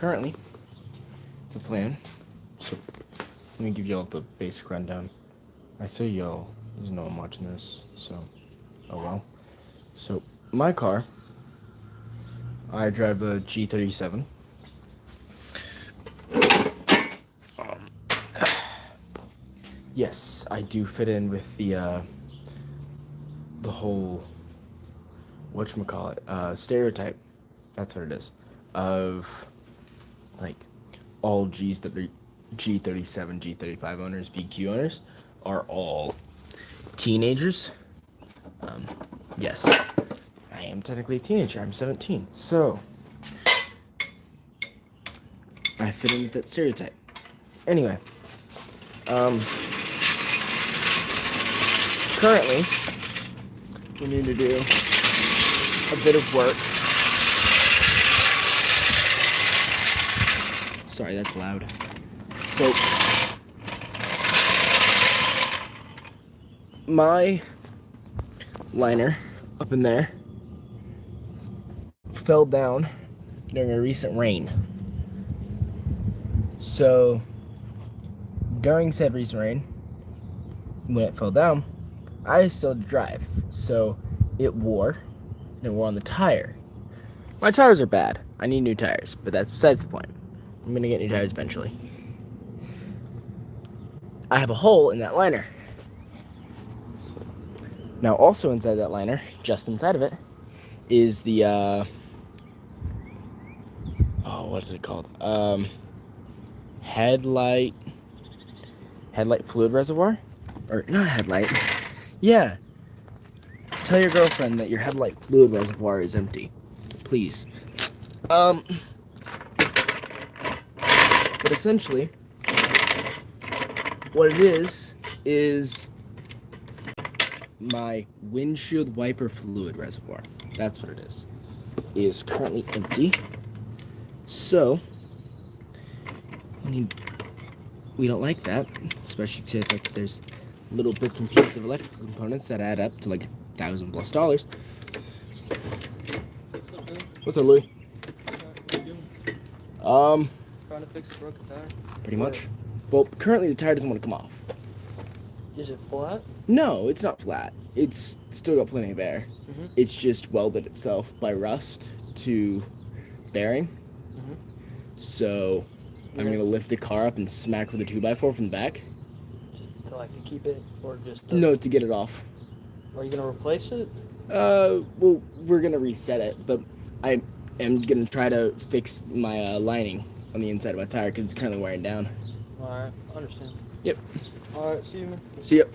currently, the plan, so let me give y'all the basic rundown. I say y'all, there's no one watching this, so, oh well. So, my car, I drive a G37. Yes, I do fit in with the whole, whatchamacallit, stereotype, that's what it is, of, like, all G37, G35 owners, VQ owners, are all teenagers. Yes, I am technically a teenager, I'm 17, so, I fit in with that stereotype. Anyway, currently, we need to do a bit of work. Sorry, that's loud. So, my liner up in there fell down during a recent rain. So, during said recent rain, when it fell down, I still drive. So, it wore, and it wore on the tire. My tires are bad. I need new tires, but that's besides the point. I'm gonna get new tires eventually. I have a hole in that liner. Now, also inside that liner, just inside of it, is the, what is it called? Headlight fluid reservoir? Or, not headlight. Yeah. Tell your girlfriend that your headlight fluid reservoir is empty. Please. But essentially, what it is my windshield wiper fluid reservoir. That's what it is. It is currently empty. So, we don't like that, especially to the fact that there's little bits and pieces of electrical components that add up to like $1,000+. What's up, Louis? Trying to fix a broken tire. Pretty much. Well, currently the tire doesn't want to come off. Is it flat? No, it's not flat. It's still got plenty of air. Mm-hmm. It's just welded itself by rust to bearing. Mm-hmm. So I'm gonna lift the car up and smack with a 2x4 from the back. Just to like to keep it, or just No, to get it off. Are you gonna replace it? Well, we're gonna reset it, but I am gonna try to fix my lining on the inside of my tire because it's currently wearing down. All right, I understand. Yep. All right, see you, man. See ya.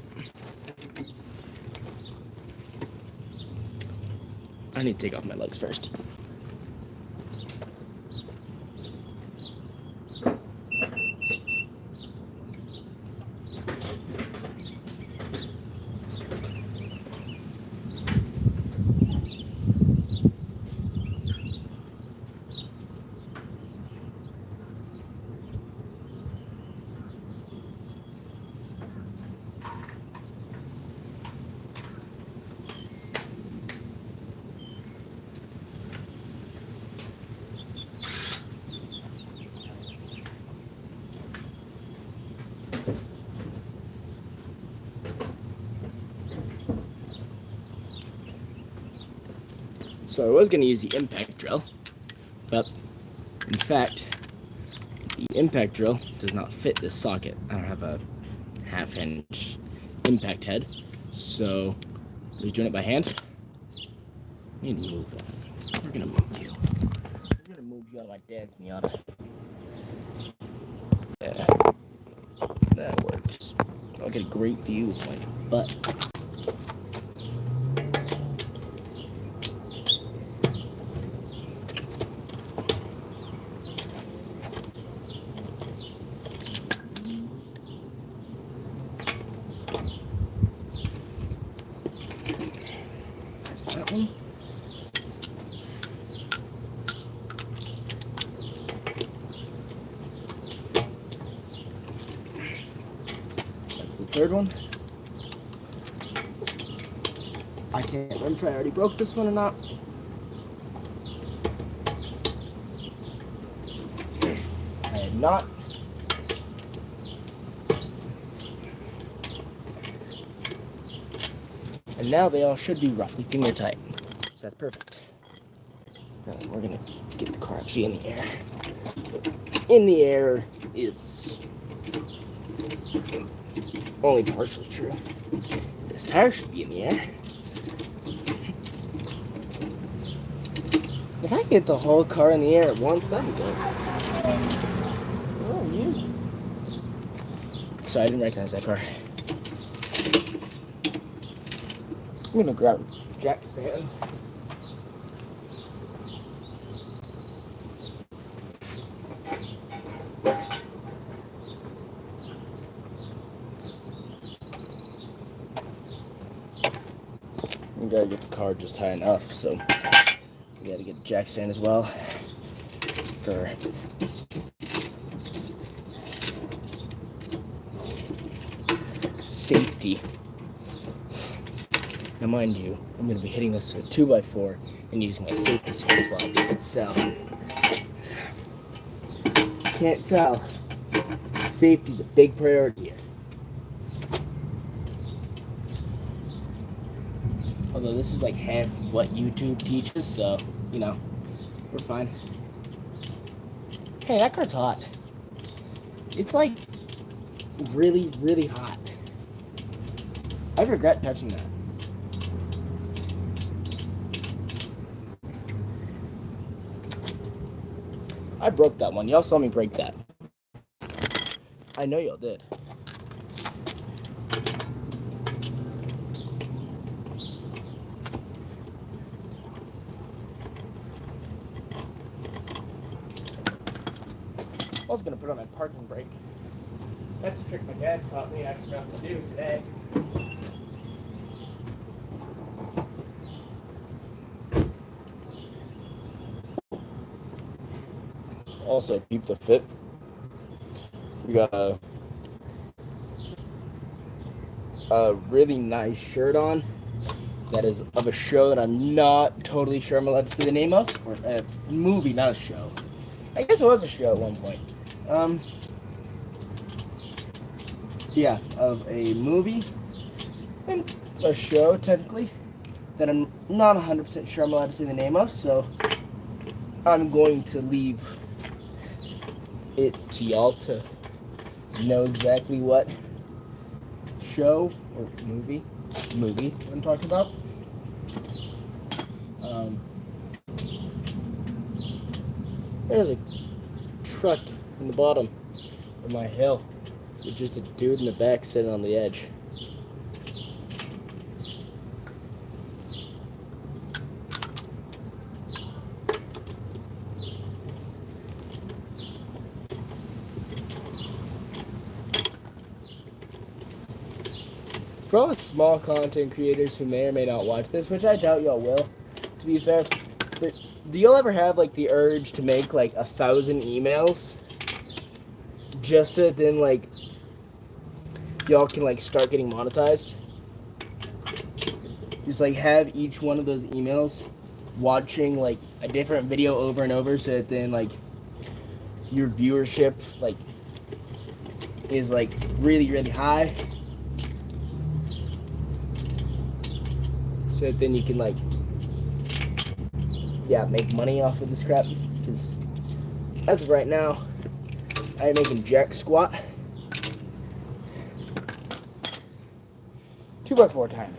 I need to take off my legs first. So I was going to use the impact drill, but in fact, the impact drill does not fit this socket. I don't have a 1/2-inch impact head, so I'm just doing it by hand. I need to move that. We're going to move you. We're going to move you out of my dad's Miata. Yeah, that works. I'll get a great view of my butt. That one. That's the third one. I can't remember if I already broke this one or not. knot. And now they all should be roughly finger tight. So that's perfect. Now we're gonna get the car actually in the air. In the air is only partially true. This tire should be in the air. If I get the whole car in the air at once, that'd be good. Oh, you. Sorry, I didn't recognize that car. I'm gonna grab a jack stand. We gotta get the car just high enough, so we gotta get a jack stand as well for safety. Now mind you, I'm gonna be hitting this with a 2x4 and using my safety stance while I do it, so can't tell. Safety's a big priority here. Although this is like half what YouTube teaches, so, you know, we're fine. Hey, that car's hot. It's like really, really hot. I regret touching that. I broke that one. Y'all saw me break that. I know y'all did. I was gonna put on my parking brake. That's a trick my dad taught me I forgot to do today. Also, keep the fit. We got a really nice shirt on that is of a show that I'm not totally sure I'm allowed to say the name of. Or a movie, not a show. I guess it was a show at one point. Yeah, of a movie and a show, technically, that I'm not 100% sure I'm allowed to say the name of, so I'm going to leave it to y'all to know exactly what show or movie I'm talking about. There's a truck in the bottom of my hill with just a dude in the back sitting on the edge. For all the small content creators who may or may not watch this, which I doubt y'all will, to be fair, but do y'all ever have like the urge to make like 1,000 emails just so then like y'all can like start getting monetized? Just like have each one of those emails watching like a different video over and over so that then like your viewership like is like really, really high. So that then you can like, yeah, make money off of this crap. Because as of right now, I am making jack squat. 2x4 time.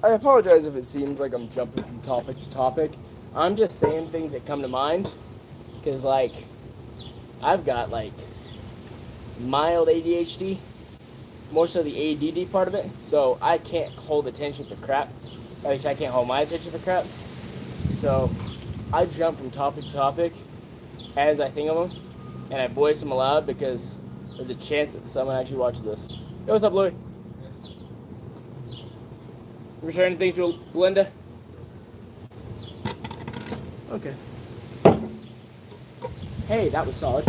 I apologize if it seems like I'm jumping from topic to topic. I'm just saying things that come to mind. Because, like, I've got, like, mild ADHD. More so the ADD part of it. So I can't hold attention for crap. At least I can't hold my attention for crap. So I jump from topic to topic as I think of them. And I voice them aloud because there's a chance that someone actually watches this. Yo, what's up, Louie? Returning things to Belinda? Okay. Hey, that was solid.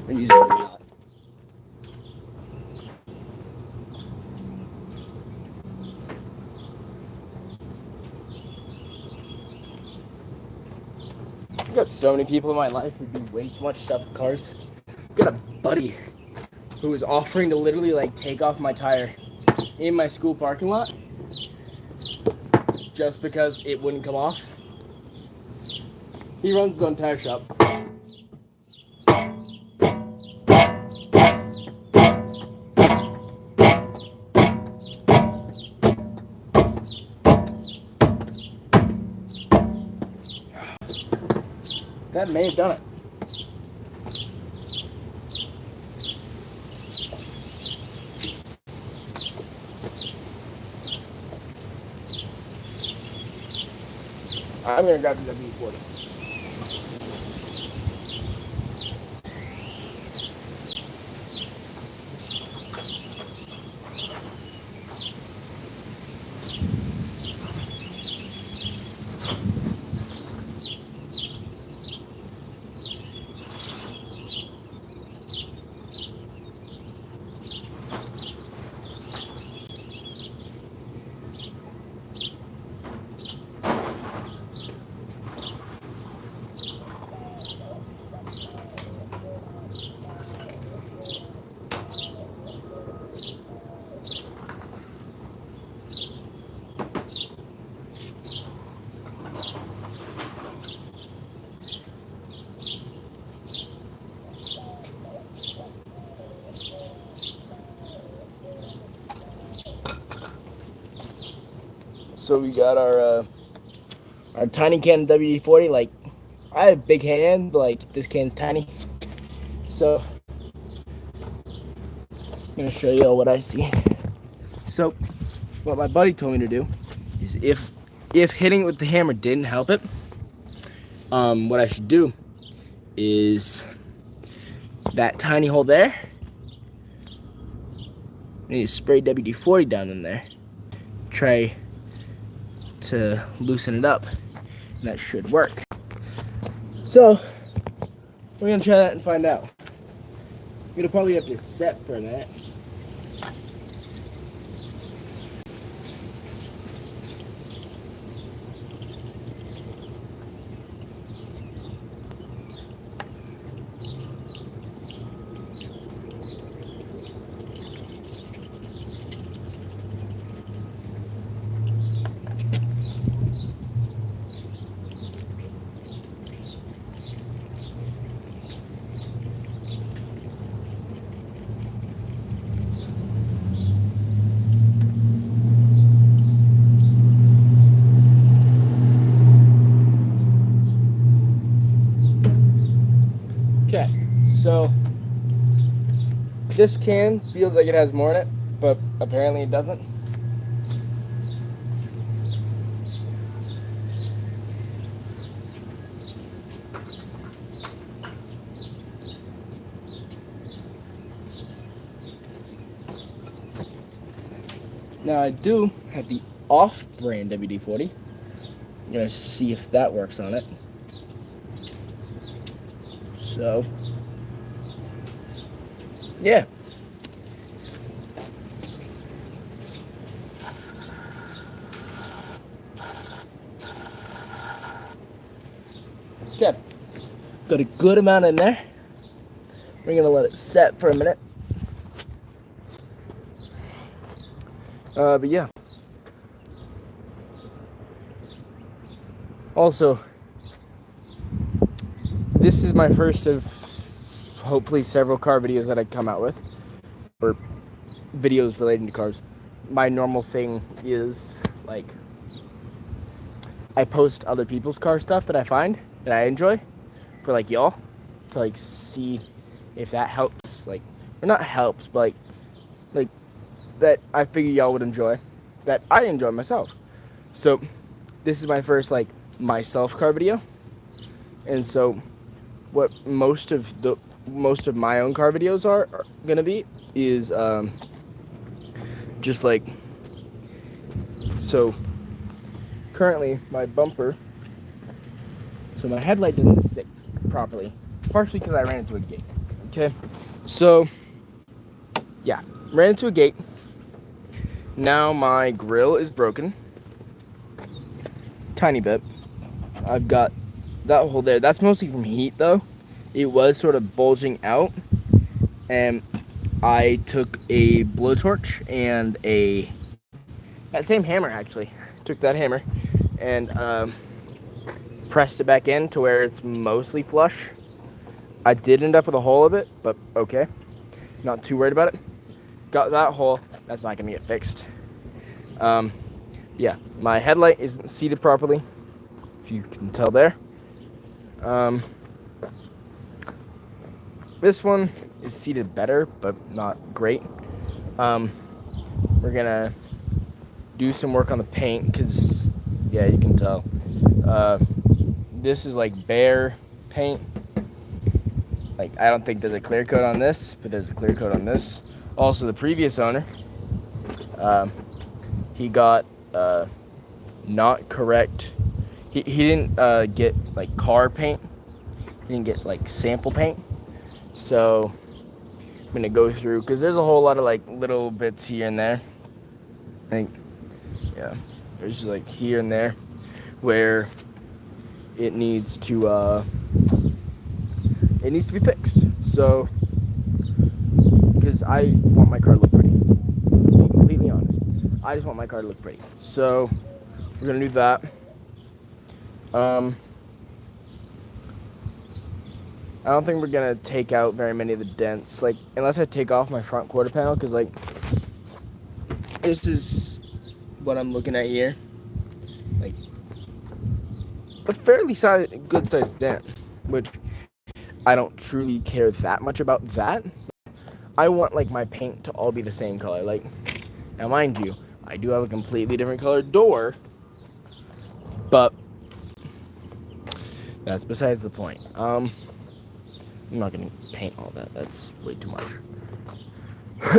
I'm using a mallet. I've got so many people in my life who do way too much stuff with cars. I've got a buddy who was offering to literally like take off my tire in my school parking lot just because it wouldn't come off. He runs his own tire shop. That may have done it. I'm gonna grab the W40. So we got our tiny can WD-40. Like, I have a big hand, but like this can's tiny. So I'm gonna show you all what I see. So what my buddy told me to do is if hitting it with the hammer didn't help it, what I should do is that tiny hole there. I need to spray WD-40 down in there. Try to loosen it up, and that should work. So we're gonna try that and find out. I'm gonna probably have to set for a minute. Okay, so this can feels like it has more in it, but apparently it doesn't. Now I do have the off-brand WD-40. I'm gonna see if that works on it. So, yeah. Okay, got a good amount in there. We're gonna let it set for a minute. But yeah. Also, this is my first of hopefully several car videos that I come out with, or videos relating to cars. My normal thing is like I post other people's car stuff that I find that I enjoy for like y'all to like see if that helps, like, or not helps, but like that I figure y'all would enjoy, that I enjoy myself. So this is my first like myself car video, and so what most of my own car videos are gonna be is just like, so currently my bumper, so my headlight doesn't sit properly, partially because I ran into a gate. Okay, so yeah, ran into a gate. Now my grill is broken. Tiny bit. I've got that hole there. That's mostly from heat though. It was sort of bulging out, and I took a blowtorch and that same hammer actually. Took that hammer and pressed it back in to where it's mostly flush. I did end up with a hole of it, but okay. Not too worried about it. Got that hole. That's not gonna get fixed. Yeah, my headlight isn't seated properly, if you can tell there. This one is seated better, but not great. We're gonna do some work on the paint because, yeah, you can tell. This is like bare paint. Like, I don't think there's a clear coat on this, but there's a clear coat on this. Also, the previous owner, he got not correct. He didn't get like car paint. He didn't get like sample paint. So I'm gonna go through because there's a whole lot of like little bits here and there. I think, yeah, there's like here and there where it needs to be fixed. So, because I want my car to look pretty. To be completely honest, I just want my car to look pretty. So we're gonna do that. I don't think we're gonna take out very many of the dents, like unless I take off my front quarter panel, because like this is what I'm looking at here, like a fairly good sized dent, which I don't truly care that much about that. I want like my paint to all be the same color. Like, now mind you, I do have a completely different colored door, but that's besides the point. I'm not gonna paint all that. That's way too much.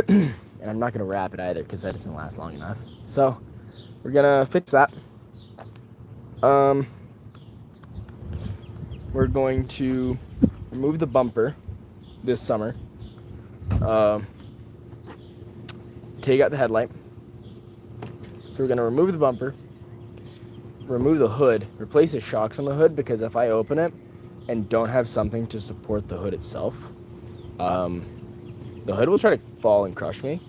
And I'm not gonna wrap it either because that doesn't last long enough. So we're gonna fix that. We're going to remove the bumper this summer. Take out the headlight. So we're gonna remove the bumper, remove the hood, replace the shocks on the hood, because if I open it and don't have something to support the hood itself, the hood will try to fall and crush me.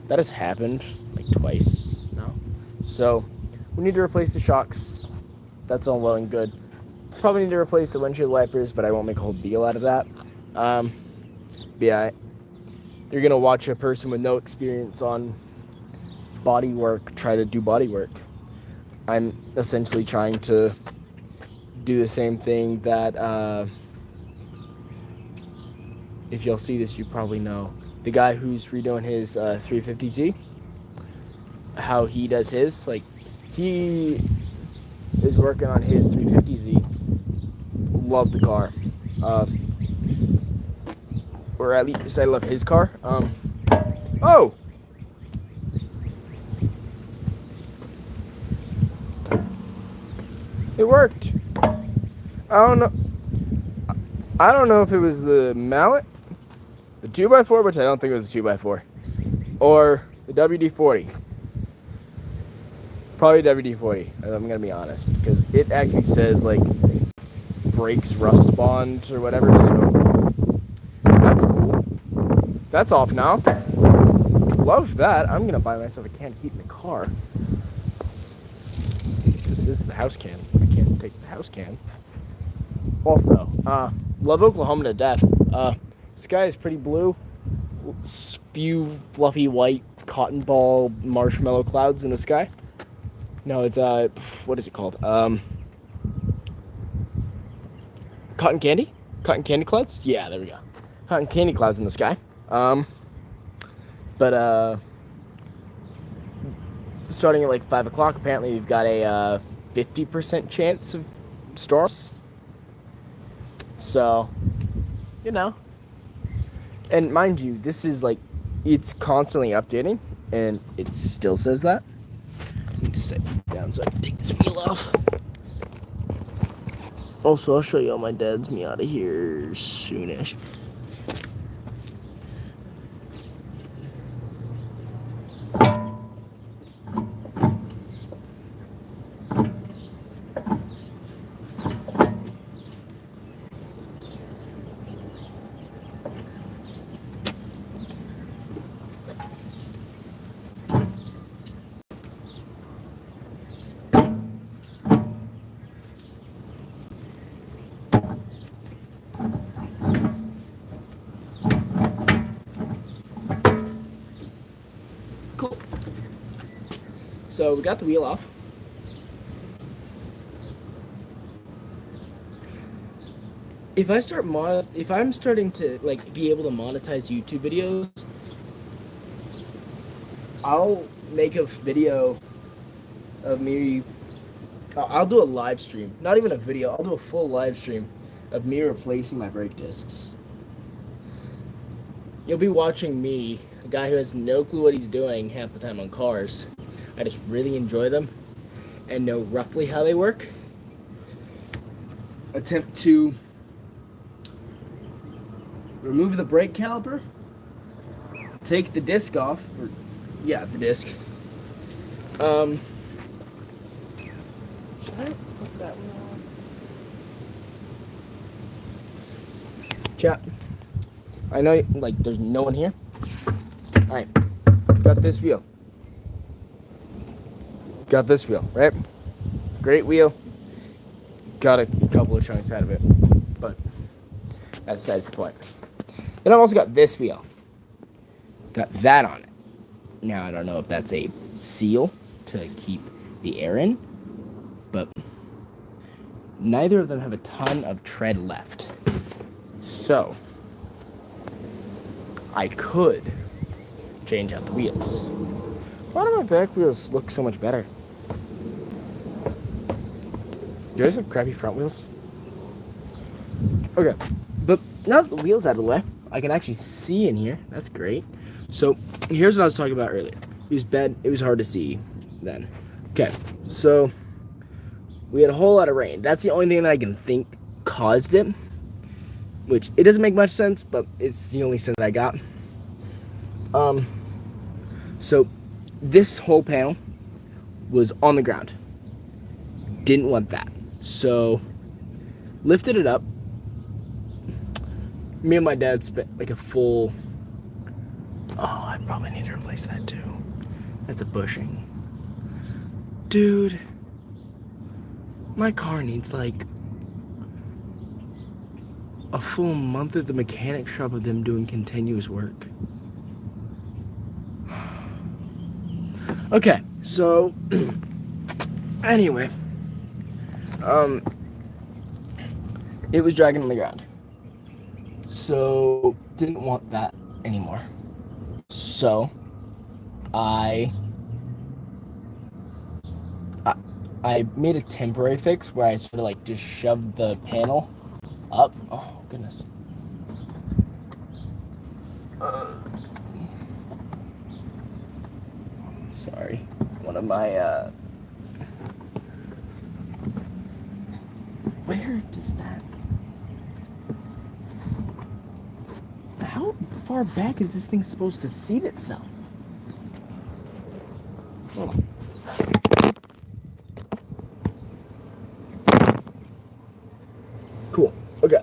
That has happened like twice now. So we need to replace the shocks. That's all well and good. Probably need to replace the windshield wipers, but I won't make a whole deal out of that. But yeah, you're gonna watch a person with no experience on body work try to do body work. I'm essentially trying to do the same thing that, if you'll see this, you probably know. The guy who's redoing his 350Z, how he does his, like, he is working on his 350Z. Love the car. Or at least I love his car. Oh! It worked. I don't know if it was the mallet, the 2x4, which I don't think it was a 2x4, or the WD-40. Probably WD-40, I'm gonna be honest, because it actually says like brakes rust bond or whatever, so that's cool. That's off now. Love that. I'm gonna buy myself a can to keep in the car. This is the house can. I can't take the house can. Also, love Oklahoma to death. Sky is pretty blue. Few fluffy white cotton ball marshmallow clouds in the sky. No, it's what is it called? Cotton candy? Cotton candy clouds? Yeah, there we go. Cotton candy clouds in the sky. But starting at like 5 o'clock, apparently we've got a 50% chance of storms. So, you know. And mind you, this is like, it's constantly updating, and it still says that. I need to set this down so I can take this wheel off. Also, I'll show you all my dad's me out of here soonish. So we got the wheel off. If I'm starting to like be able to monetize YouTube videos, I'll make a video of me. I'll do a live stream, not even a video. I'll do a full live stream of me replacing my brake discs. You'll be watching me, a guy who has no clue what he's doing half the time on cars. I just really enjoy them and know roughly how they work. Attempt to remove the brake caliper, take the disc off, the disc. Should I put that one on? Chat. I know, like, there's no one here. All right, got this wheel. Got this wheel, right? Great wheel. Got a couple of chunks out of it, but that's besides the point. Then I've also got this wheel. Got that on it. Now I don't know if that's a seal to keep the air in, but neither of them have a ton of tread left. So I could change out the wheels. Why do my back wheels look so much better? You guys have crappy front wheels? Okay, but now that the wheel's out of the way, I can actually see in here. That's great. So here's what I was talking about earlier. It was bad. It was hard to see then. Okay, so we had a whole lot of rain. That's the only thing that I can think caused it, which it doesn't make much sense, but it's the only sense that I got. So this whole panel was on the ground. Didn't want that. So lifted it up. Me and my dad spent like a full... Oh, I probably need to replace that too. That's a bushing. Dude, my car needs like a full month at the mechanic shop of them doing continuous work. Okay, so anyway, it was dragging on the ground. So didn't want that anymore. So I made a temporary fix where I sort of like just shoved the panel up. Oh goodness. Sorry, one of my where does that? How far back is this thing supposed to seat itself? Hold on. Cool. Okay.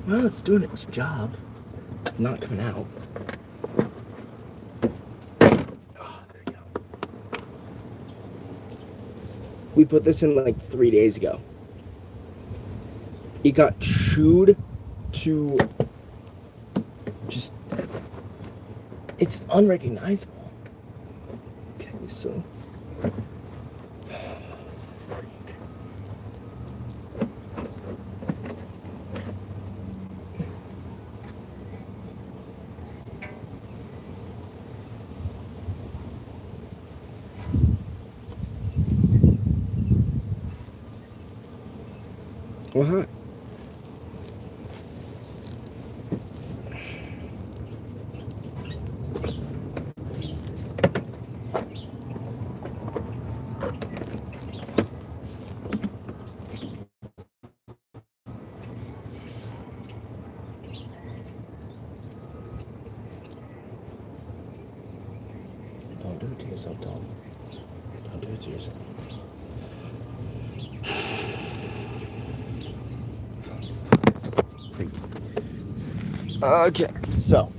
Well, it's doing its job. Not coming out. Oh, there we go. We put this in like 3 days ago. It got chewed to just... It's unrecognizable. Okay, so... Well, hi. Don't do it to yourself, Tom. Don't do it to yourself. Okay, so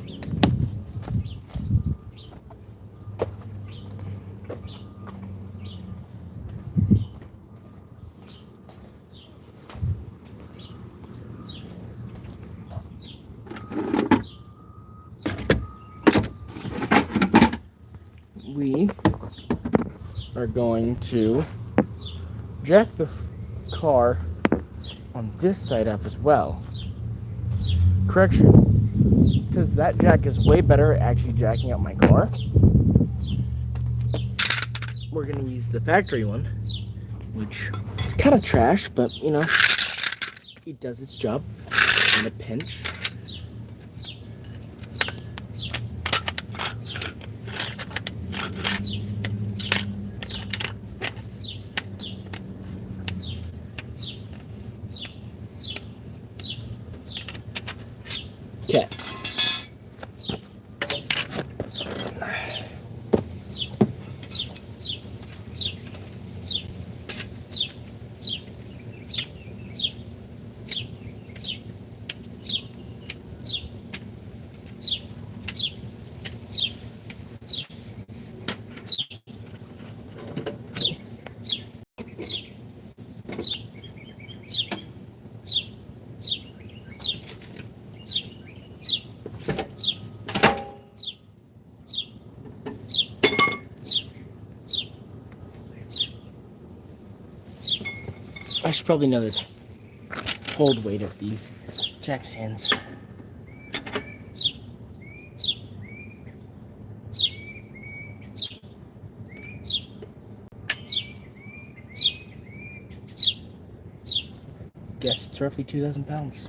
we are going to jack the car on this side up as well. Correction, because that jack is way better at actually jacking up my car. We're gonna use the factory one, which is kind of trash, but you know, it does its job in a pinch. Okay. I should probably know the hold weight of these jack stands. Guess it's roughly 2,000 pounds.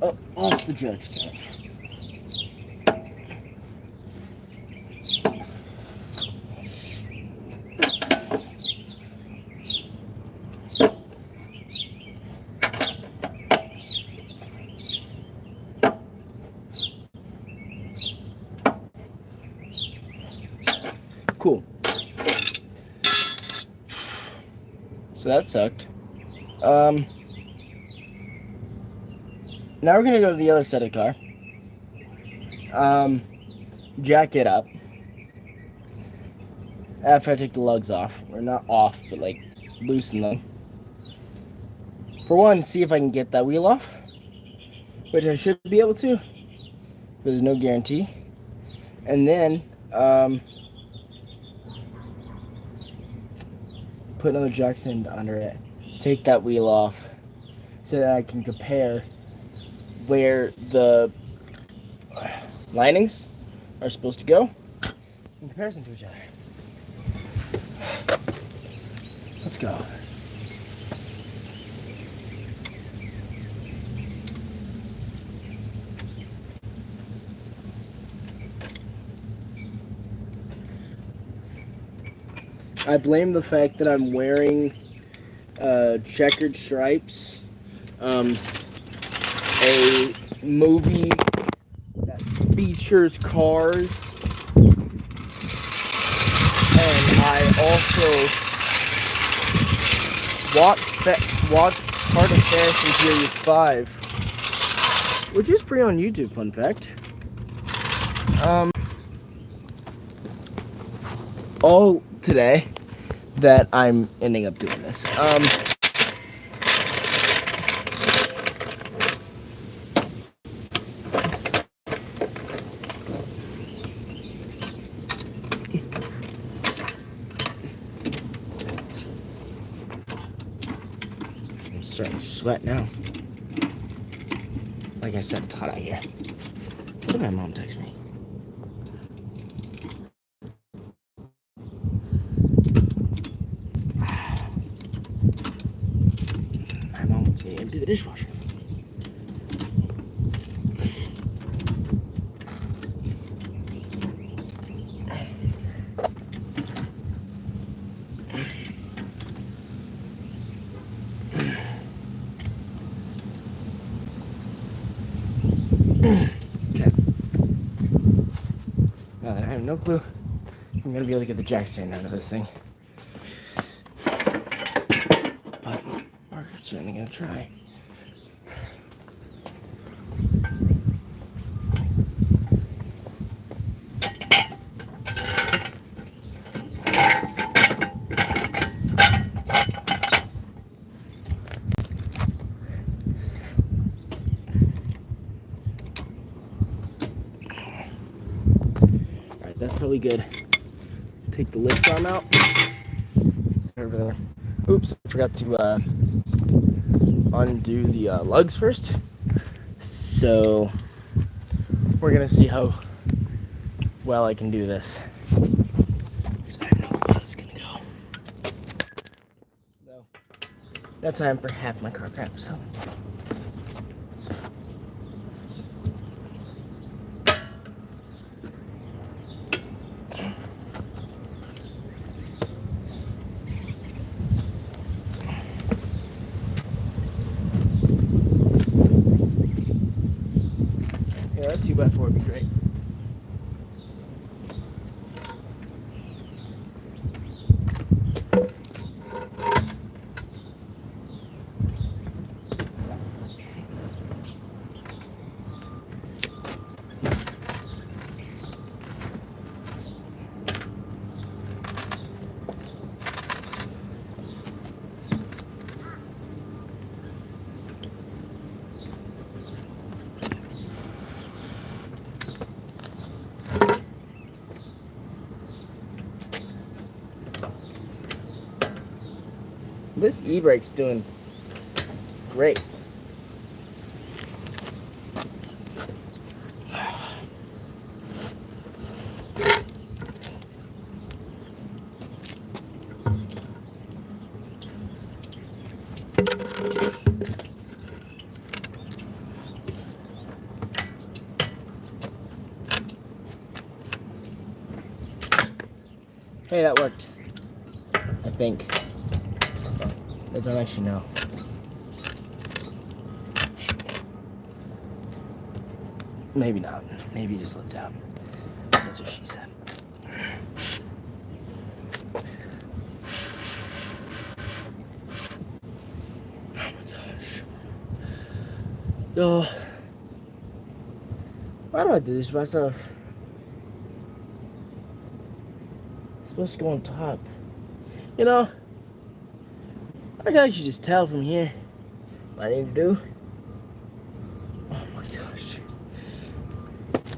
Oh, off the jack stand. Cool. So that sucked. Now we're gonna go to the other side of the car. Jack it up. After I take the lugs off. Or not off, but like loosen them. For one, see if I can get that wheel off. Which I should be able to. But there's no guarantee. And then, put another jack stand under it. Take that wheel off. So that I can compare where the linings are supposed to go in comparison to each other. Let's go. I blame the fact that I'm wearing checkered stripes. A movie that features cars, and I also watched part of Fast and Furious 5, which is free on YouTube, fun fact. All today that I'm ending up doing this. I'm starting to sweat now. Like I said, it's hot out here. What did my mom text me? My mom wants me to empty the dishwasher. Okay. Now that I have no clue, I'm gonna be able to get the jack stand out of this thing. But we're certainly gonna try. Alright, that's probably good. Take the lift arm out. Over there. Oops, I forgot to undo the lugs first. So we're gonna see how well I can do this. Because I don't know where it's gonna go. No. That's time for half my car crap, so. Yeah, that 2x4 would be great. This e-brake's doing great. Hey, that worked. I think. I don't actually know. Maybe not. Maybe it just slipped out. That's what she said. Oh my gosh. Yo. Why do I do this to myself? It's supposed to go on top. You know, I can actually just tell from here what I need to do. Oh my gosh.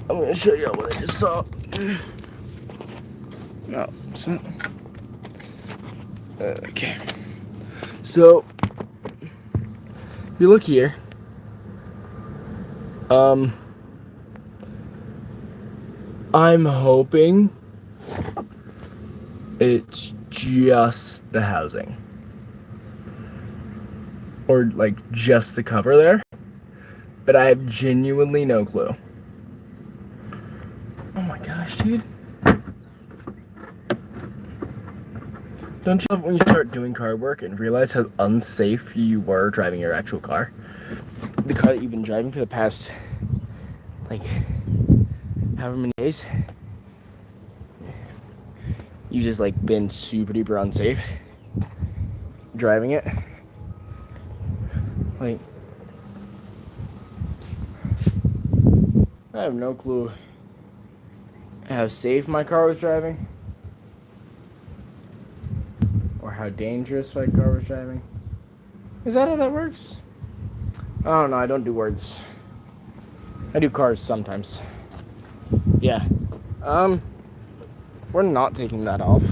I'm gonna show you what I just saw. No, it's not. Okay. So, if you look here, I'm hoping it's just the housing. Or like just the cover there. But I have genuinely no clue. Oh my gosh, dude. Don't you love when you start doing car work and realize how unsafe you were driving your actual car? The car that you've been driving for the past, like, however many days. You've just, like, been super duper unsafe driving it. Like, I have no clue how safe my car was driving. Or how dangerous my car was driving. Is that how that works? I don't know, I don't do words. I do cars sometimes. Yeah. We're not taking that off.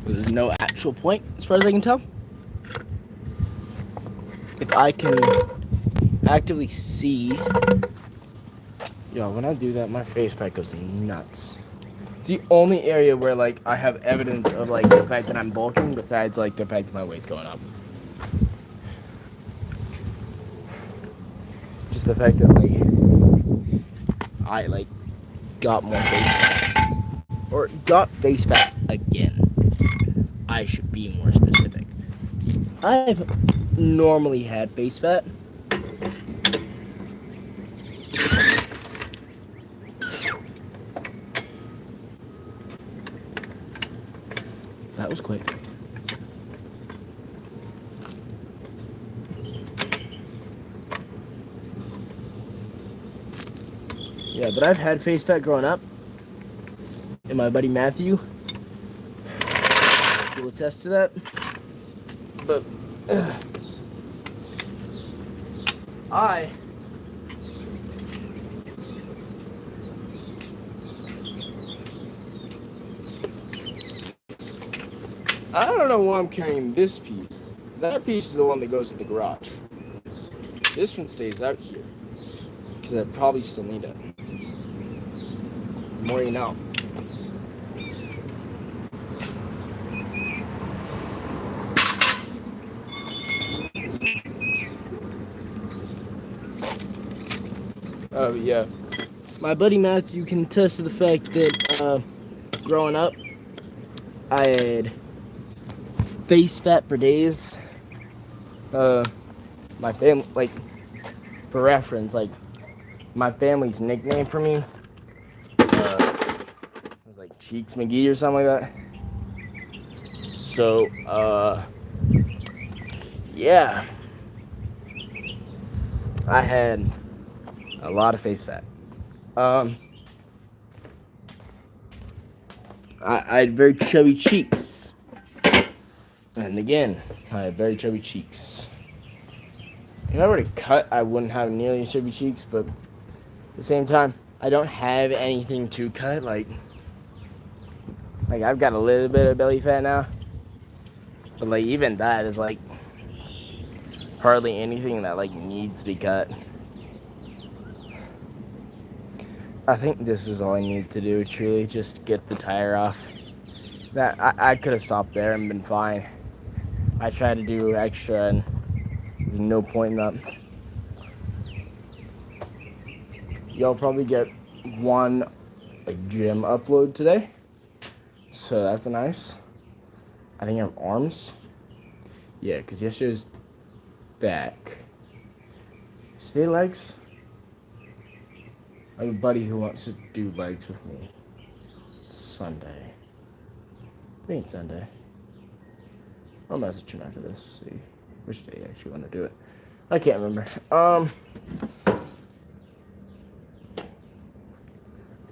There's no actual point, as far as I can tell. if I can actively see, yo, when I do that, my face fat goes nuts. It's the only area where like I have evidence of like the fact that I'm bulking, besides like the fact that my weight's going up. Just the fact that like I like got more face fat, or got face fat again. I should be more specific. I've normally had face fat. That was quick. Yeah, but I've had face fat growing up. And my buddy Matthew will attest to that. But I don't know why I'm carrying this piece. That piece is the one that goes to the garage. This one stays out here because I probably still need it. The more you know. Oh yeah, my buddy Matthew can attest to the fact that growing up, I had face fat for days. My family, like, for reference, like, my family's nickname for me was like Cheeks McGee or something like that. So, yeah, I had a lot of face fat. I had very chubby cheeks. And again, I had very chubby cheeks. If I were to cut, I wouldn't have nearly as chubby cheeks, but at the same time, I don't have anything to cut. Like I've got a little bit of belly fat now, but like even that is like hardly anything that like needs to be cut. I think this is all I need to do, truly, just get the tire off. That I could have stopped there and been fine. I tried to do extra and there's no point in that. Y'all probably get one like gym upload today, so that's nice. I think I have arms. Yeah, because yesterday was back. Stay legs. I have a buddy who wants to do legs with me Sunday. I think it's Sunday. I'll message him after this, see which day I actually want to do it. I can't remember.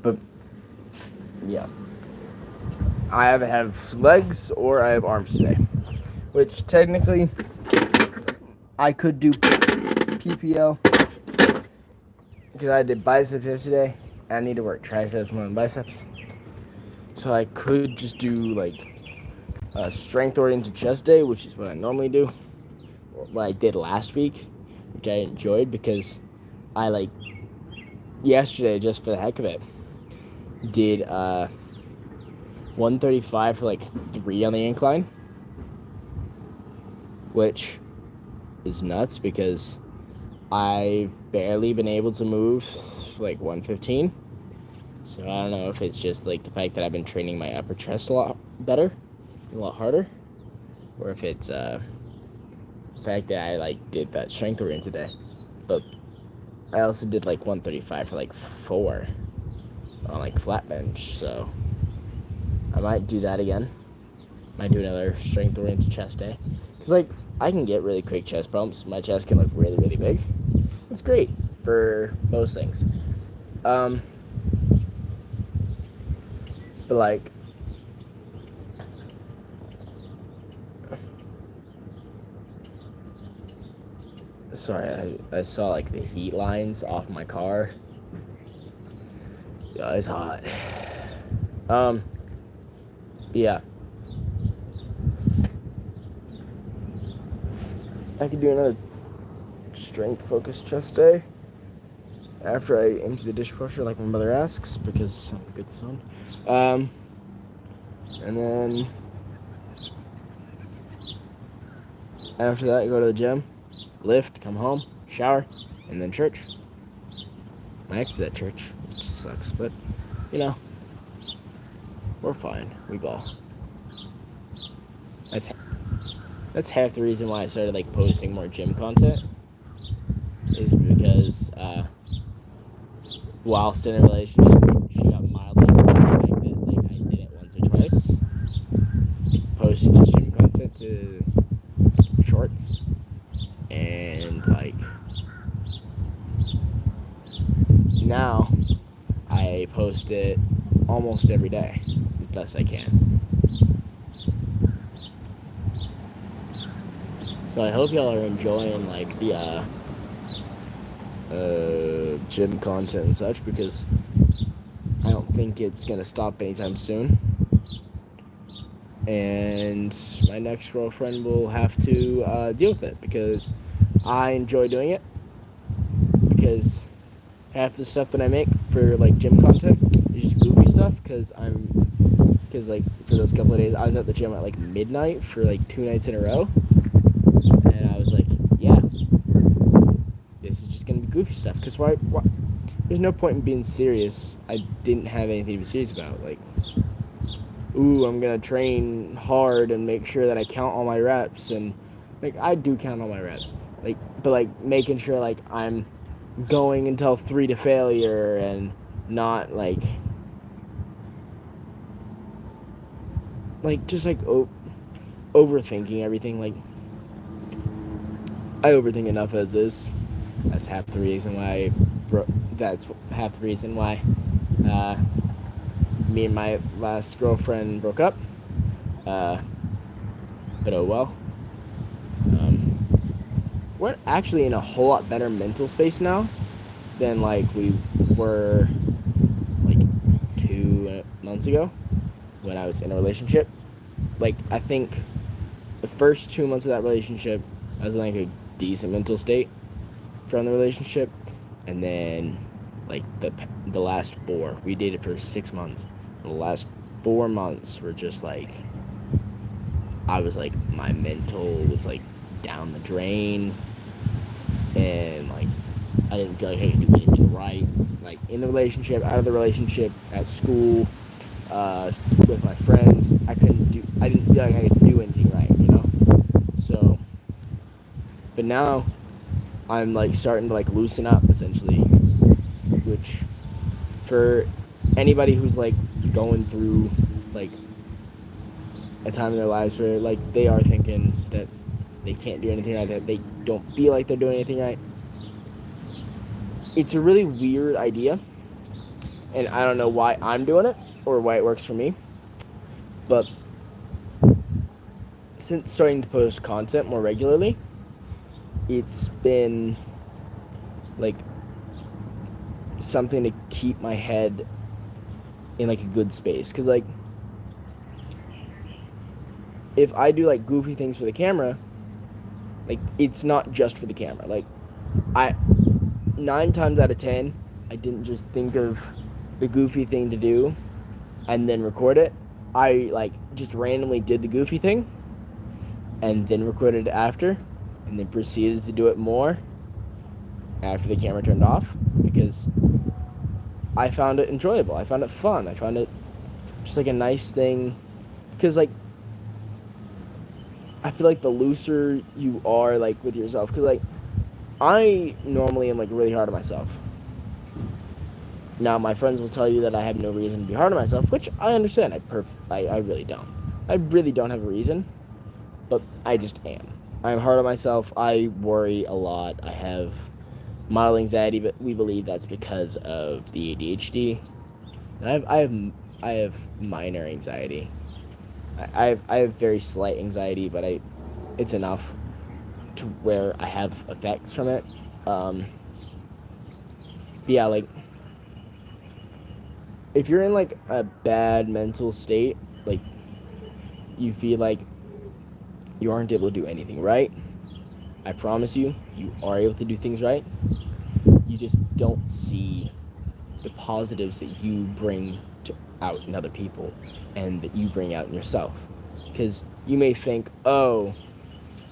But yeah, I either have legs or I have arms today, which technically I could do PPL because I did biceps yesterday. I need to work triceps more than biceps, so I could just do like a strength-oriented chest day, which is what I normally do. What I did last week, which I enjoyed because I like yesterday, just for the heck of it, did 135 for like 3 on the incline, which is nuts because I've barely been able to move like 115. So I don't know if it's just like the fact that I've been training my upper chest a lot better, a lot harder, or if it's the fact that I like did that strength oriented today. But I also did like 135 for like 4 on like flat bench, so I might do that again. Might do another strength oriented chest day, because like I can get really quick chest bumps. My chest can look really, really big. It's great for most things. But like, sorry, I saw like the heat lines off my car. Yeah, it's hot. Yeah. I could do another strength focused chest day after I empty the dishwasher like my mother asks, because I'm a good son. And then after that, I go to the gym, lift, come home, shower, and then church. My ex is at church, which sucks, but you know, we're fine. We ball. That's half the reason why I started like posting more gym content, is because whilst in a relationship, she got mildly upset at the fact that like I did it once or twice, posting just gym content to shorts, and like now I post it almost every day as best I can. So I hope y'all are enjoying like the gym content and such, because I don't think it's gonna stop anytime soon. And my next girlfriend will have to deal with it, because I enjoy doing it, because half the stuff that I make for like gym content is just goofy stuff, because like for those couple of days I was at the gym at like midnight for like 2 nights in a row, and I was like, yeah, this is just gonna be goofy stuff, because why there's no point in being serious. I didn't have anything to be serious about, like, ooh, I'm gonna train hard and make sure that I count all my reps, and like I do count all my reps, like, but like making sure like I'm going until 3 to failure, and not like just like overthinking everything. Like, I overthink enough as is. That's half the reason why me and my last girlfriend broke up. But oh well. We're actually in a whole lot better mental space now than like we were like 2 months ago when I was in a relationship. Like, I think the first 2 months of that relationship, I was in like a decent mental state from the relationship, and then like the last 4, we dated for 6 months. The last 4 months were just like, I was like, my mental was like down the drain, and like I didn't feel like I could do anything right, like in the relationship, out of the relationship, at school, with my friends. I didn't feel like I could do anything right, you know? So, but now I'm like starting to like loosen up, essentially, which for anybody who's like going through like a time in their lives where like they are thinking that they can't do anything right, that they don't feel like they're doing anything right, it's a really weird idea, and I don't know why I'm doing it or why it works for me, but since starting to post content more regularly, it's been like something to keep my head in like a good space, because like if I do like goofy things for the camera, like it's not just for the camera. Like, 9 times out of 10, I didn't just think of the goofy thing to do and then record it. I like just randomly did the goofy thing and then recorded it after, and then proceeded to do it more after the camera turned off, because I found it enjoyable. I found it fun. I found it just like a nice thing, because like I feel like the looser you are like with yourself, because like I normally am like really hard on myself. Now my friends will tell you that I have no reason to be hard on myself, which I understand. I really don't. I really don't have a reason, but I just am. I'm hard on myself. I worry a lot. I have mild anxiety, but we believe that's because of the ADHD. And I have minor anxiety. I have very slight anxiety, but it's enough to where I have effects from it. Yeah, like if you're in like a bad mental state, like you feel like you aren't able to do anything right, I promise you, you are able to do things right. You just don't see the positives that you bring out in other people and that you bring out in yourself. Because you may think, oh,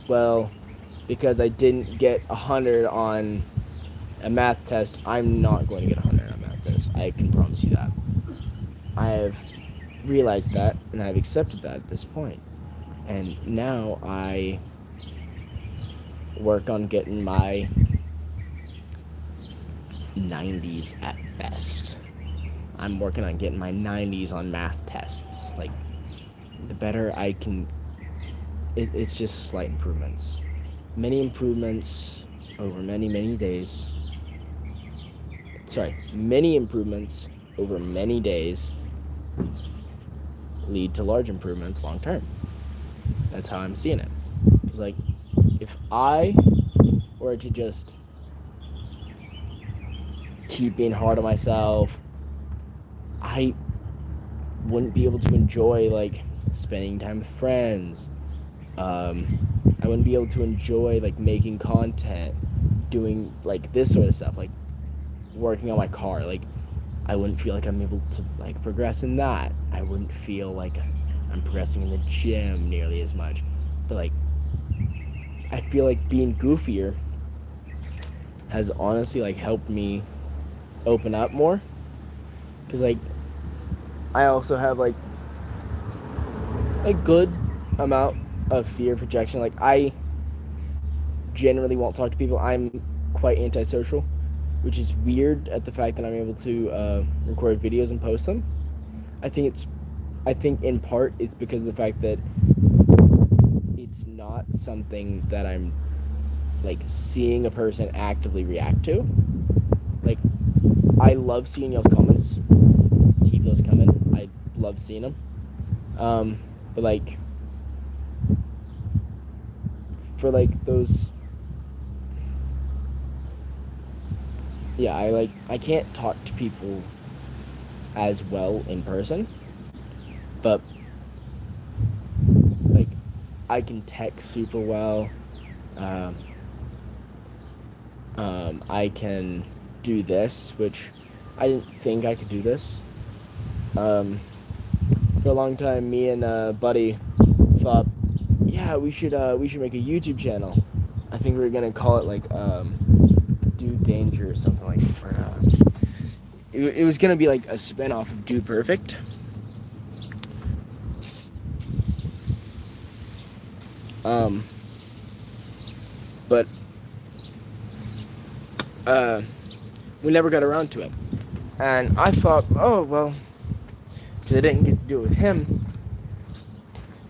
well, because I didn't get 100 on a math test, I'm not going to get 100 on a math test. I can promise you that. I have realized that, and I've accepted that at this point. And now I work on getting my 90s at best. I'm working on getting my 90s on math tests. Like, the better I can, it's just slight improvements. Many improvements over many, many days. Many improvements over many days lead to large improvements long term. That's how I'm seeing it. Because, like, if I were to just keep being hard on myself, I wouldn't be able to enjoy, like, spending time with friends. I wouldn't be able to enjoy, like, making content, doing, like, this sort of stuff, like, working on my car. Like, I wouldn't feel like I'm able to, like, progress in that. I wouldn't feel like I'm progressing in the gym nearly as much. But, like, I feel like being goofier has honestly, like, helped me open up more. Because, like, I also have, like, a good amount of fear of rejection. Like, I generally won't talk to people. I'm quite antisocial, which is weird at the fact that I'm able to record videos and post them. I think in part it's because of the fact that it's not something that I'm, like, seeing a person actively react to. Like, I love seeing y'all's comments. Keep those coming. I love seeing them. But, like, for, like, those, yeah, I can't talk to people as well in person, but, like, I can text super well. I can do this, which I didn't think I could do this. For a long time, me and a buddy thought, yeah, we should make a YouTube channel. I think we were gonna call it, like, Do Danger or something like that. It was gonna be like a spin-off of Do Perfect. But we never got around to it. And I thought, oh, well, because I didn't get to do it with him,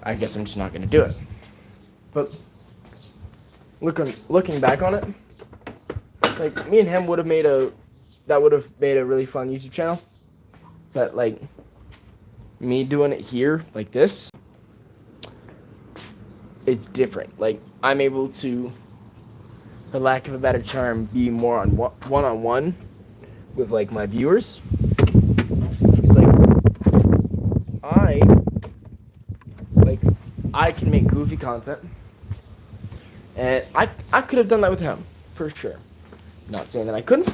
I guess I'm just not going to do it. But looking back on it, like, me and him would have made a really fun YouTube channel. But, like, me doing it here, like this, it's different. Like, I'm able to, for lack of a better term, be more on one-on-one with, like, my viewers. It's like, I can make goofy content, and I could have done that with him, for sure. Not saying that I couldn't,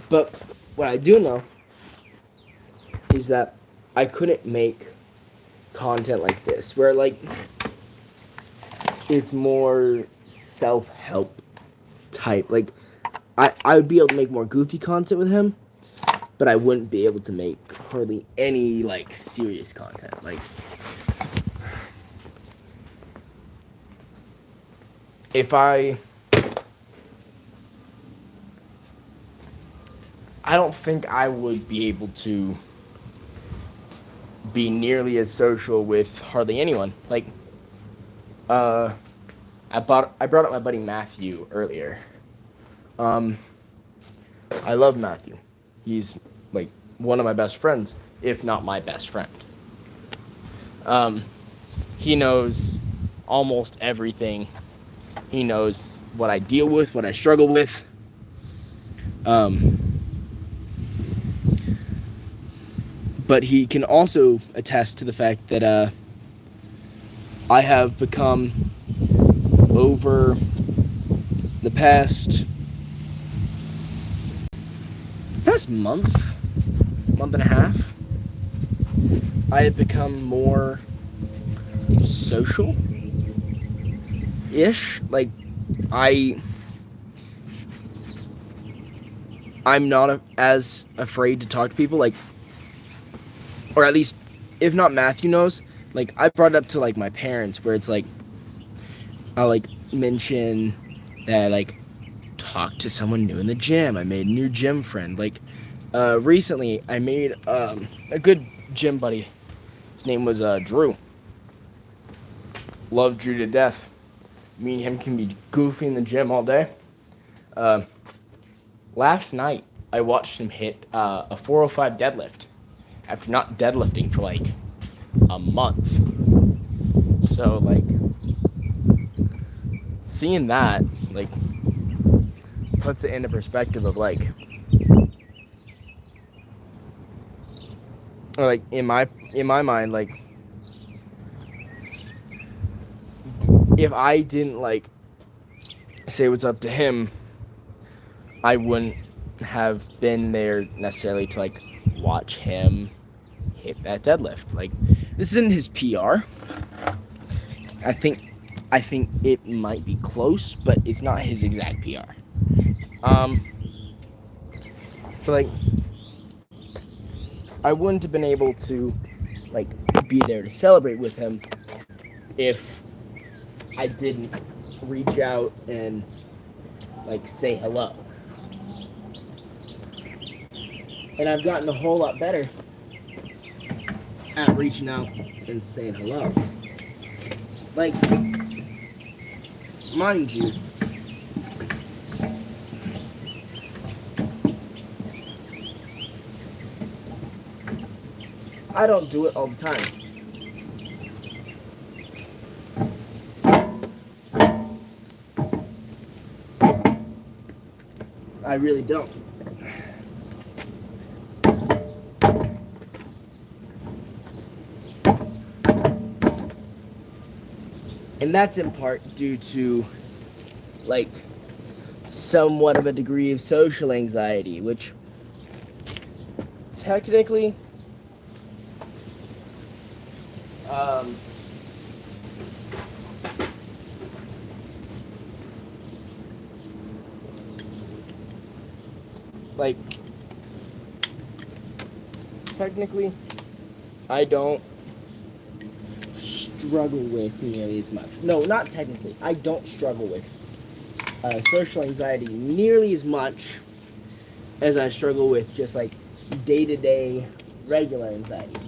but what I do know is that I couldn't make content like this, where, like, it's more self-help type. Like, I would be able to make more goofy content with him, but I wouldn't be able to make hardly any, like, serious content. Like, if I don't think I would be able to be nearly as social with hardly anyone. Like, I brought up my buddy Matthew earlier. I love Matthew. He's, like, one of my best friends, if not my best friend. He knows almost everything. He knows what I deal with, what I struggle with. But he can also attest to the fact that I have become over the past month and a half, I have become more social-ish. Like, I'm not as afraid to talk to people, like, or at least, if not Matthew knows, like, I brought it up to, like, my parents, where it's like, I'll, like, mention that I, like, talked to someone new in the gym. I made a new gym friend. Like, recently, I made, a good gym buddy. His name was, Drew. Love Drew to death. Me and him can be goofy in the gym all day. Last night, I watched him hit a 405 deadlift after not deadlifting for like a month. So, like, seeing that, like, puts it into perspective of, like, or like in my mind, like, if I didn't, like, say what's up to him, I wouldn't have been there necessarily to, like, watch him hit that deadlift. Like, this isn't his PR. I think it might be close, but it's not his exact PR. But, like, I wouldn't have been able to, like, be there to celebrate with him if I didn't reach out and, like, say hello. And I've gotten a whole lot better at reaching out and saying hello. Like, mind you, I don't do it all the time. I really don't. And that's in part due to, like, somewhat of a degree of social anxiety, which technically, like, technically, I don't struggle with nearly as much. No, not technically. I don't struggle with social anxiety nearly as much as I struggle with just, like, day-to-day regular anxiety.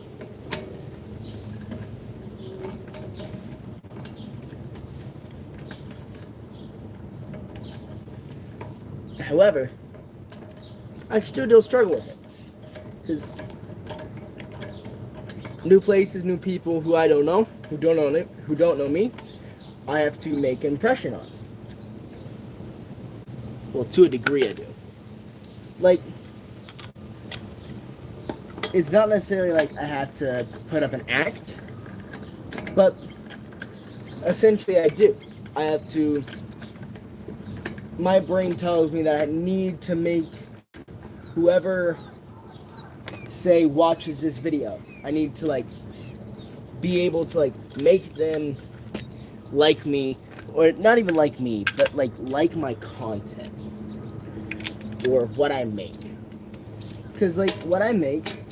However, I still do struggle with it, because new places, new people who I don't know, who don't know me, I have to make an impression on. Well, to a degree I do. Like, it's not necessarily like I have to put up an act, but essentially I do. I have to, my brain tells me that I need to make whoever, say, watches this video, I need to, like, be able to, like, make them like me, or not even like me, but like my content, or what I make. Because, like, what I make,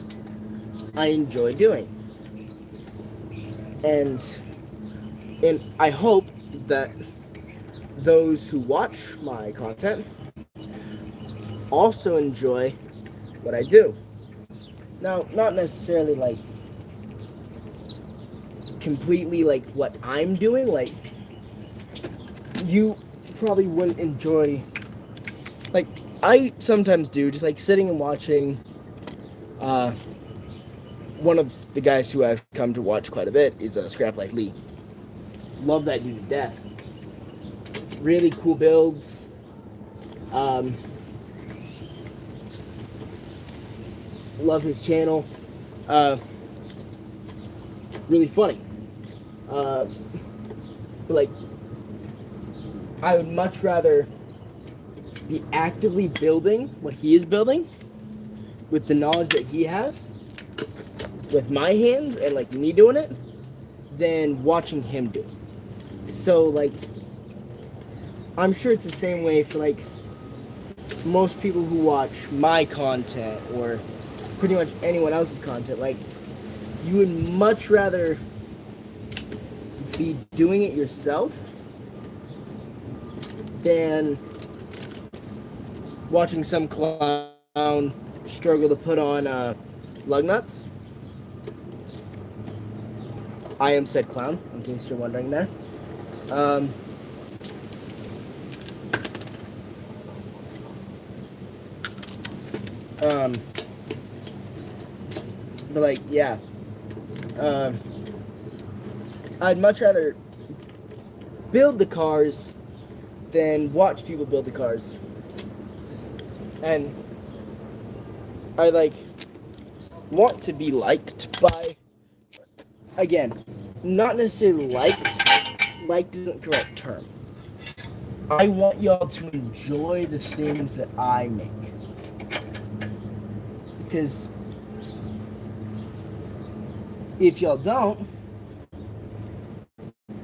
I enjoy doing. And I hope that those who watch my content also enjoy what I do. Now, not necessarily, like, completely, like, what I'm doing. Like, you probably wouldn't enjoy, like, I sometimes do, just, like, sitting and watching one of the guys who I've come to watch quite a bit is Scrap Like Lee. Love that dude to death. Really cool builds. Love his channel. Really funny. But, like, I would much rather be actively building what he is building with the knowledge that he has with my hands and like me doing it than watching him do it. So like I'm sure it's the same way for like most people who watch my content or pretty much anyone else's content. Like you would much rather be doing it yourself than watching some clown struggle to put on lug nuts. I am said clown, in case you're wondering there. But like, yeah. I'd much rather build the cars than watch people build the cars. And I like want to be liked by, again, not necessarily liked. Liked isn't the correct term. I want y'all to enjoy the things that I make. Because if y'all don't,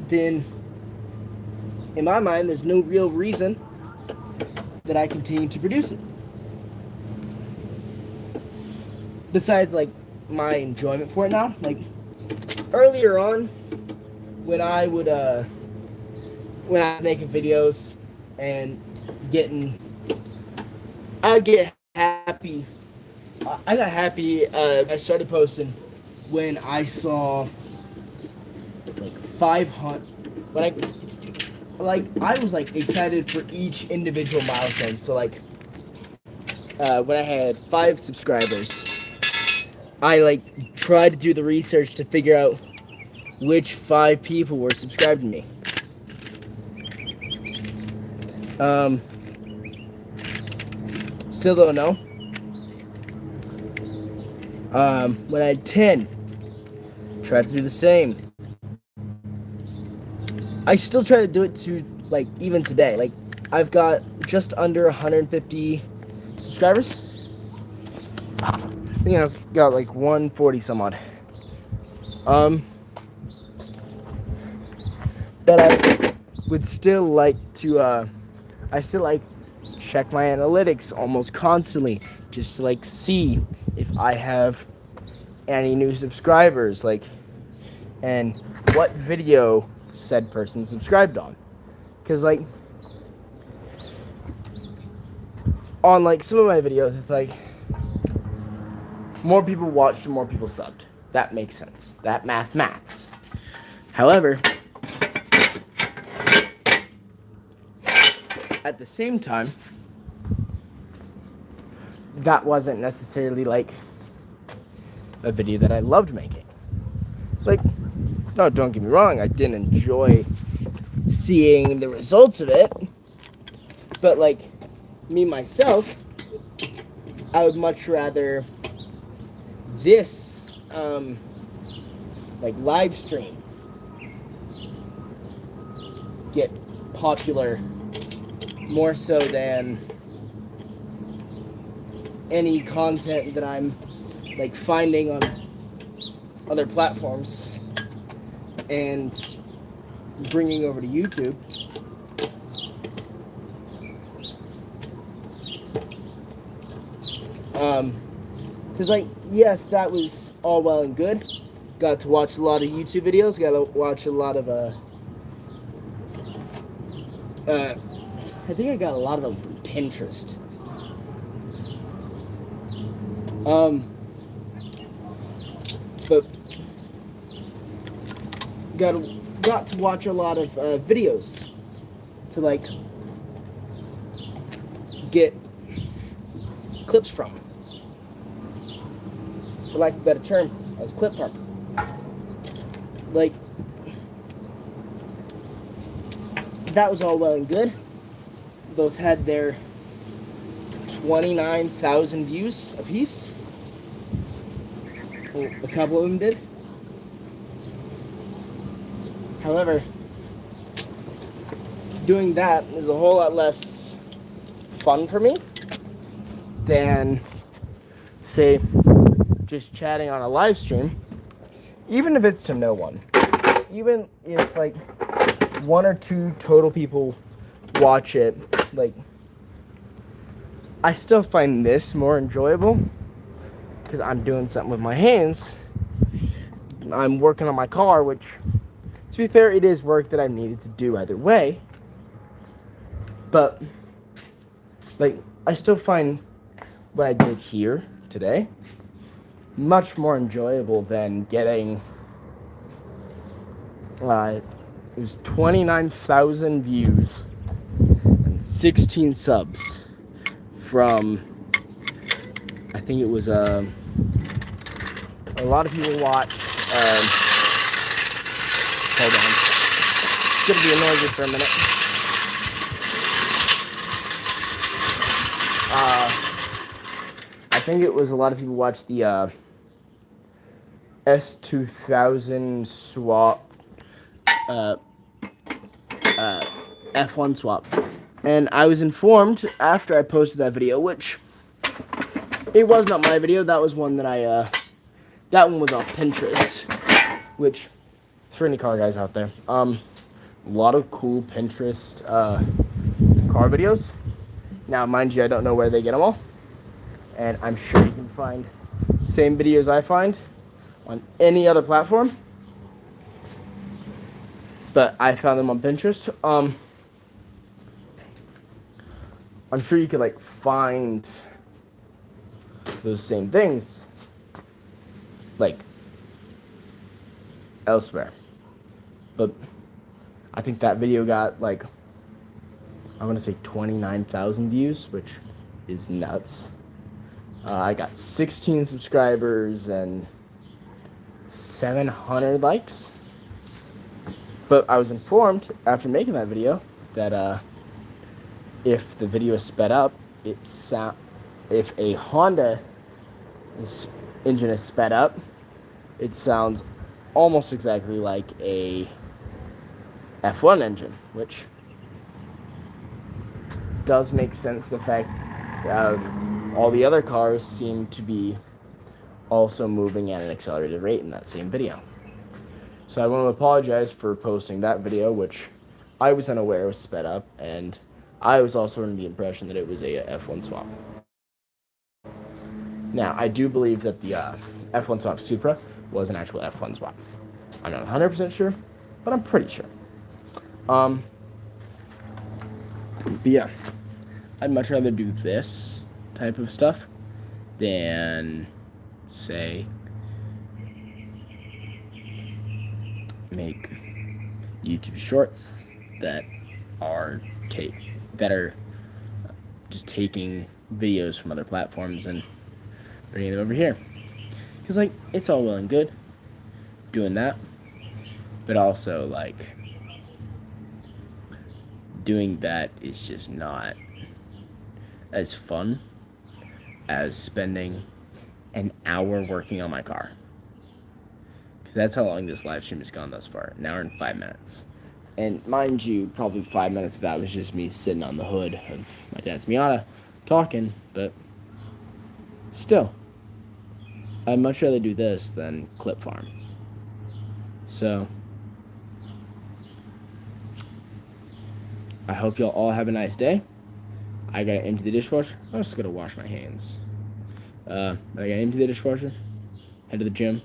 then in my mind, there's no real reason that I continue to produce it. Besides, like, my enjoyment for it now. Like, earlier on, when I would, when I was making videos and I'd get happy. I got happy, I started posting when I saw, like, 500, I was, like, excited for each individual milestone. So, like, when I had 5 subscribers, I, like, tried to do the research to figure out which 5 people were subscribed to me. Still don't know. When I had 10, tried to do the same. I still try to do it to, like, even today. Like, I've got just under 150 subscribers. I think I've got, like, 140 some odd. But I would still like to, I still, like, check my analytics almost constantly. Just to, like, see if I have any new subscribers, like, and what video said person subscribed on. Because, like, on, like, some of my videos, it's like more people watched and more people subbed. That makes sense. That maths. However, at the same time, that wasn't necessarily, like, a video that I loved making. Like, no, don't get me wrong, I didn't enjoy seeing the results of it, but, like, me, myself, I would much rather this, like, live stream get popular more so than any content that I'm, like, finding on other platforms and bringing over to YouTube. Because, like, yes, that was all well and good. Got to watch a lot of YouTube videos. Got to watch a lot of, I think I got a lot of them from Pinterest. But got to watch a lot of videos to, like, get clips from. For lack of a better term, I was clip from. Like, that was all well and good. Those had their 29,000 views a piece. Well, a couple of them did. However, doing that is a whole lot less fun for me than, say, just chatting on a live stream, even if it's to no one. Even if, like, 1 or 2 total people watch it, like, I still find this more enjoyable because I'm doing something with my hands. I'm working on my car, which, to be fair, it is work that I needed to do either way. But, like, I still find what I did here today much more enjoyable than getting, it was 29,000 views and 16 subs from, I think it was, a lot of people watched, hold on, it's gonna be noisy for a minute. I think it was a lot of people watched the S2000 swap, F1 swap, and I was informed after I posted that video, which it was not my video. That was one that that one was off Pinterest, which, for any car guys out there, a lot of cool Pinterest car videos. Now, mind you, I don't know where they get them all, and I'm sure you can find the same videos I find on any other platform, but I found them on Pinterest. I'm sure you could, like, find those same things, like, elsewhere. But I think that video got, like, I want to say 29,000 views, which is nuts. I got 16 subscribers and 700 likes. But I was informed after making that video that if the video is sped up, if a Honda engine is sped up, it sounds almost exactly like a F1 engine, which does make sense. The fact of all the other cars seem to be also moving at an accelerated rate in that same video. So I want to apologize for posting that video, which I was unaware was sped up, and I was also under the impression that it was a F1 swap. Now, I do believe that the F1 swap Supra was an actual F1 swap. I'm not 100% sure, but I'm pretty sure. But yeah, I'd much rather do this type of stuff than, say, make YouTube shorts that are just taking videos from other platforms and bringing them over here. Because, like, it's all well and good doing that, but also, like, doing that is just not as fun as spending an hour working on my car. Because that's how long this live stream has gone thus far, an hour and 5 minutes. And mind you, probably 5 minutes of that was just me sitting on the hood of my dad's Miata talking, but still, I'd much rather do this than clip farm. So, I hope y'all all have a nice day. I gotta empty the dishwasher. I'm just gonna wash my hands. I gotta empty the dishwasher, head to the gym,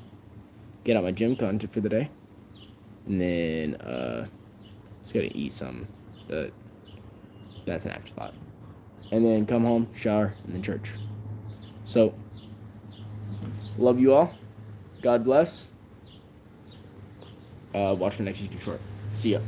get out my gym content for the day, and then just gotta eat something, but that's an afterthought. And then come home, shower, and then church. So, love you all. God bless. Watch my next YouTube short. See ya.